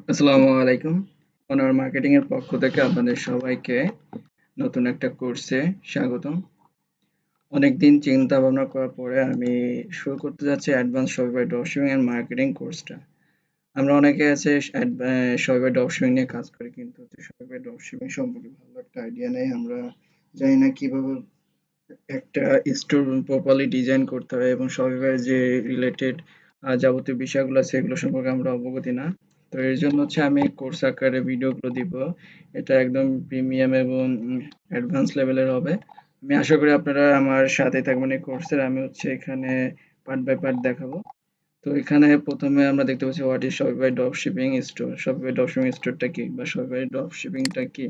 আসসালামু আলাইকুম। Honour marketing এর পক্ষ থেকে আপনাদের সবাইকে নতুন একটা কোর্সে স্বাগতম। অনেকদিন চিন্তা ভাবনা করার পরে আমি শুরু করতে যাচ্ছি advance Shopify dropshipping and marketing কোর্সটা। আমরা অনেকে আছে শপিফাই ড্রপশিপিং নিয়ে কাজ করি, কিন্তু শপিফাই ড্রপশিপিং সম্পর্কে ভালো একটা আইডিয়া নেই। আমরা জানি না কিভাবে একটা স্টোর প্রপারলি ডিজাইন করতে হয় এবং শপিফাই যে রিলেটেড যাবতীয় বিষয়গুলো আছে এগুলো সম্পর্কে আমরা অবগত না। তো এর জন্য আমি কোর্স আকারে ভিডিওগুলো দিব। এটা একদম প্রিমিয়াম এবং অ্যাডভান্স লেভেলের হবে। আমি আশা করি আপনারা আমার সাথে থাকবেন এই কোর্সের। আমি এখানে পার্ট বাই পার্ট দেখাবো। তো এখানে প্রথমে আমরা দেখতে পাচ্ছি what is Shopify dropshipping store. Shopify dropshipping স্টোরটা কি বা শপিফাই ড্রপশিপিংটা কি?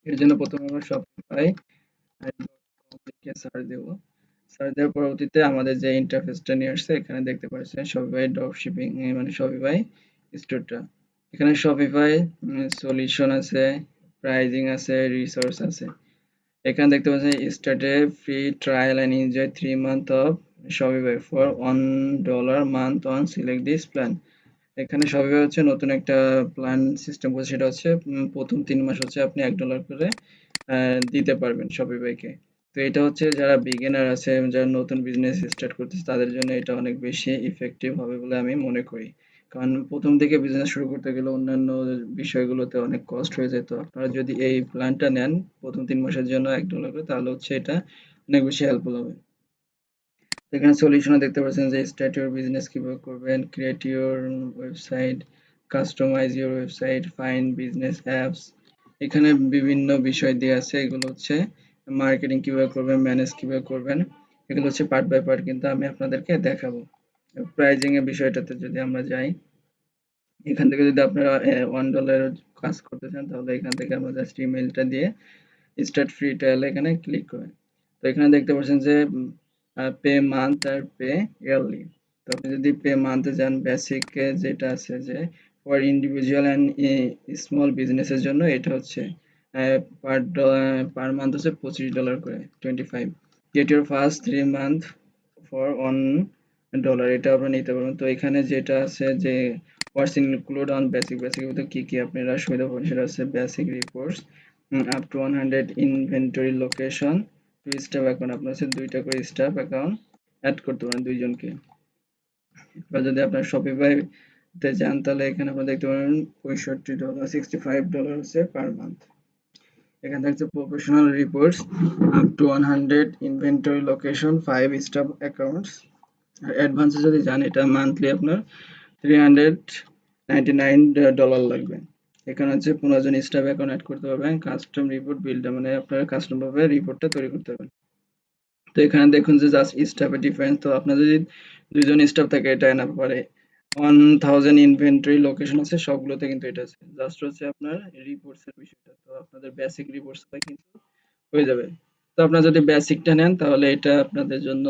এর জন্য প্রথমে আমরা শপিফাই লিখে সার্চ দেব। সার্চ দেওয়ার পরবর্তীতে আমাদের যে ইন্টারফেসটা নিয়ে আসছে এখানে দেখতে পাচ্ছেন শপিফাই ড্রপশিপিং মানে শপিফাই স্টোরটা। এখানে শপিফাই সলিউশন আছে, প্রাইজিং আছে, রিসোর্স আছে। এখানে দেখতে পাচ্ছেন start a free trial and enjoy 3 month off Shopify for $1 month on select this plan. এখানে শপিফাই নতুন একটা প্ল্যান সিস্টেম করছে, সেটা প্রথম 3 মাস আপনি $1 করে দিতে পারবেন শপিফাইকে। তো এটা যারা বিগিনার আছে, যারা নতুন বিজনেস স্টার্ট করতেছে তাদের জন্য এটা অনেক বেশি ইফেক্টিভ হবে বলে আমি মনে করি। কারণ প্রথম থেকে বিজনেস শুরু করতে গেলে অন্যান্য বিষয়গুলোতে অনেক কষ্ট হয়ে যায়। তো আপনারা যদি এই প্ল্যানটা নেন প্রথম 3 মাসের জন্য $1 করে, তাহলে এটা অনেক বেশি হেল্পফুল হবে। এখানে সলিউশনে দেখতে পাচ্ছেন যে স্টার্ট ইউর বিজনেস কিভাবে করবেন, create your website, customize your website, find business apps. এখানে বিভিন্ন বিষয় দেওয়া আছে। এগুলো মার্কেটিং কিভাবে করবেন, ম্যানেজ কিভাবে করবেন, এগুলো পার্ট বাই পার্ট কিন্তু আমি আপনাদেরকে দেখাবো। প্রাইজিং এর বিষয়টাতে যদি আমরা যাই, এখান থেকে যদি আপনারা $1 কাজ করতে চান, তাহলে এখান থেকে আমরা জাস্ট ইমেলটা দিয়ে স্টার্ট ফ্রি ট্রায়াল এখানে ক্লিক করবেন। তো এখানে দেখতে পাচ্ছেন যে পে মান্থ আর পে ইয়ারলি। তো আপনি যদি পে মান্থে যান, বেসিক যেটা আছে যে ফর ইন্ডিভিজুয়াল অ্যান্ড স্মল বিজনেসের জন্য এটা পার পার মান্থ $25 করে 25। Get your first 3 month for $1, এটা আপনারা নিতে পারবেন। তো এখানে যেটা আছে যে হোয়াটস ইনক্লুড অন বেসিক, বেসিক বলতে কি কি আপনারা সুবিধা পাবেন সেটা basic reports, up to 100 inventory location, 2 staff account. আপনার 2টা করে স্টাফ অ্যাকাউন্ট অ্যাড করতে পারেন, 2 জনকে। বা যদি আপনার শপিফাই তে যান, তাহলে এখানে আপনারা দেখতে পারেন $65, $65 পার মান্থ। এখানে থাকছে professional reports, up to 100 inventory location, 5 staff accounts. আর অ্যাডভান্সে যদি যান, এটা মান্থলি আপনার $399 লাগবে। এখানে 15 জন স্টাফ অ্যাকাউন্ট অ্যাড করতে পারবেন। কাস্টম রিপোর্ট বিল্ডার মানে আপনারা কাস্টম ভাবে রিপোর্টটা তৈরি করতে পারবেন। তো এখানে দেখুন যে জাস্ট স্টাফের ডিফারেন্স। তো আপনার যদি 2 জন স্টাফ থাকে, এটা না পারে 1000 ইনভেন্টরি লোকেশন আছে, সবগুলোতে কিন্তু এটা আছে। জাস্ট আপনার রিপোর্টস এর বিষয়টা। তো আপনাদের বেসিক রিপোর্টসটা কিন্তু হয়ে যাবে। তো আপনারা যদি বেসিকটা নেন, তাহলে এটা আপনাদের জন্য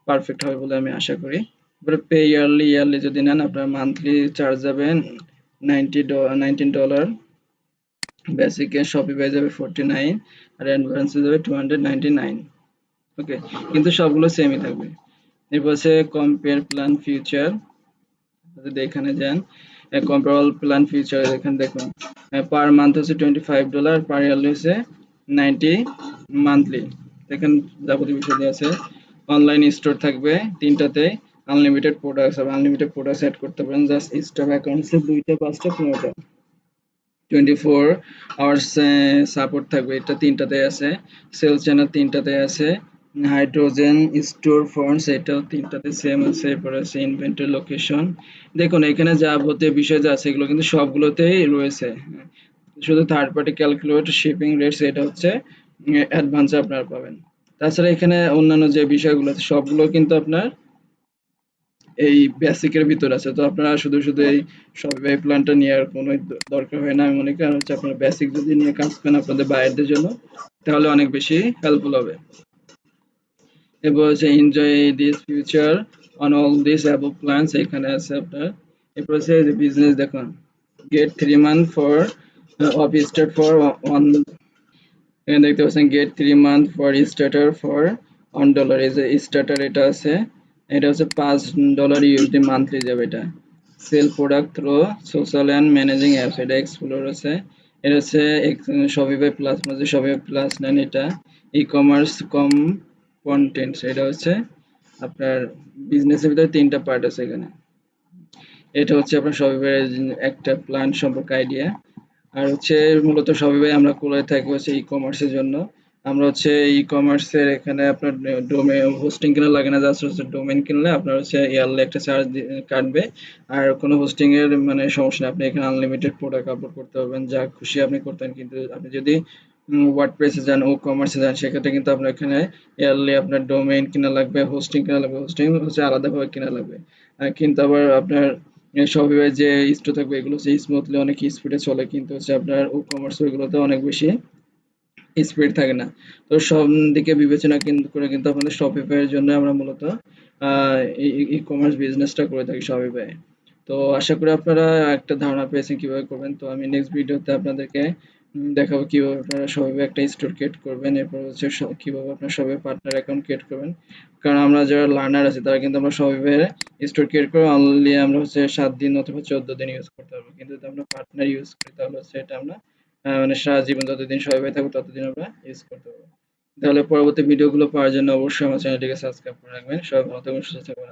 পারফেক্ট হবে বলে আমি আশা করি। এবারে পে ইয়ারলি, ইয়ারলি যদি নেন, আপনার মান্থলি চার্জ যাবেন $19, বেসিকে শপিফাই যাবে 49, আর অ্যাডভান্সে যাবে 299। ওকে, কিন্তু সবগুলো সেমই থাকবে। এরপর কম্পেয়ার প্ল্যান ফিউচার। যদি এখানে যান, কম্পেয়ার প্ল্যান ফিউচার, এখানে দেখুন পার মান্থ $25, পার ইয়ারলি 90 মান্থলি। এখানে যাবতীয় বিষয় দিয়ে আছে। অনলাইন স্টোর থাকবে 3টাতে, আনলিমিটেড প্রোডাক্টস হবে, আনলিমিটেড প্রোডাক্টস অ্যাড করতে পারেন। জাস্ট স্টক অ্যাকাউন্টসে 2টা, 5টা, 15টা। 24 আওয়ার্স সাপোর্ট থাকবে, এটা 3টাতে আছে। সেলস চ্যানেল 3টাতে আছে। হাইড্রোজেন স্টোর ফন্ডস, এটাও 3টাতে সেম আছে। এরপরে আছে ইনভেন্টরি লোকেশন। দেখুন এখানে যাবতীয় বিষয় যা আছে এগুলো কিন্তু সবগুলোতেই রয়েছে। শুধু third party calculate shipping rates, এটা অ্যাডভান্সে আপনারা পাবেন। তাছাড়া এখানে অন্যান্য যে বিষয়গুলো আছে সবগুলো কিন্তু আপনার এই বেসিকের ভিতর আছে। তো আপনারা শুধু শুধু এই শপিফাই প্ল্যানটা নেওয়ার কোনো দরকার হয় না আমি মনে করি। কারণ আপনারা বেসিক যদি নিয়ে কাজ করেন আপনাদের বায়ারদের জন্য, তাহলে অনেক বেশি হেল্পফুল হবে। এরপর enjoy this future on all this above plans, এখানে আছে আপনার। এরপর বিজনেস দেখুন, get 3 month for off start for one. এখানে দেখতে পাচ্ছেন get 3 month for starter for $1। এই যে স্টার্টার এটা আছে, এটা $5 ইউএসডি মান্থলি যাবে। এটা sell product through social and managing apps, এটা এক্সপ্লোর আছে। এটা হচ্ছে শপিফাই প্লাস, মানে শপিফাই প্লাস নেন, এটা ই কমার্স কম কন্টেন্টস, এটা হচ্ছে আপনার বিজনেসের ভিতরে 3টা পার্ট আছে এখানে। এটা হচ্ছে আপনার শপিফাই একটা প্ল্যান সম্পর্কে আইডিয়া। আর হচ্ছে মূলত শপিফাই আমরা করে থাকি হচ্ছে ই কমার্সের জন্য। আমরা হচ্ছে ই কমার্সের এখানে আপনার ডোমেন হোস্টিং কেনা লাগে না, জাস্ট হচ্ছে ডোমেন কিনলে আপনার হচ্ছে ইয়ারলি একটা চার্জ কাটবে। আর কোনো হোস্টিং এর মানে সমস্যা নেই, আপনি এখানে আনলিমিটেড প্রোডাক্ট আপলোড করতে পারবেন, যা খুশি আপনি করতে পারেন। কিন্তু আপনি যদি ওয়ার্ডপ্রেসে যান, ও কমার্সে যান, সেক্ষেত্রে কিন্তু আপনার এখানে ইয়ারলি আপনার ডোমেইন কিনা লাগবে, হোস্টিং কিনা লাগবে, হোস্টিং হচ্ছে আলাদাভাবে কিনা লাগবে। কিন্তু আবার আপনার শপিফাই যে স্টোর থাকবে এগুলো হচ্ছে স্মুথলি অনেক স্পিডে চলে, কিন্তু হচ্ছে আপনার ও কমার্স ওইগুলোতে অনেক বেশি স্পিড থাকে না। তো সব দিকে বিবেচনা কিন্তু করে কিন্তু আমাদের শপিফাই এর জন্য আমরা মূলত ই কমার্স বিজনেসটা করে থাকি শপিফাই। তো আশা করি আপনারা একটা ধারণা পেয়েছেন কিভাবে করবেন। তো আমি নেক্সট ভিডিওতে আপনাদেরকে দেখাবো কিভাবে আপনারা শপিফাই একটা স্টোর ক্রিয়েট করবেন, এরপর হচ্ছে কিভাবে আপনার শপিফাই পার্টনার অ্যাকাউন্ট ক্রিয়েট করবেন। কারণ আমরা যারা লার্নার আছে তারা কিন্তু আমরা শপিফাই স্টোর ক্রিয়েট করে অনলি আমরা হচ্ছে 7 দিন অথবা 14 দিন ইউজ করতে পারবো, কিন্তু যদি আমরা পার্টনার ইউজ করি তাহলে হচ্ছে এটা আমরা মানে সারা জীবন যতদিন শপিফাই থাকবে ততদিন আমরা ইউজ করতে পারবো। তাহলে পরবর্তী ভিডিওগুলো পাওয়ার জন্য অবশ্যই আমার চ্যানেলটিকে সাবস্ক্রাইব করে রাখবেন। সবাই ভালো থাকবেন, সুস্থ থাকবেন।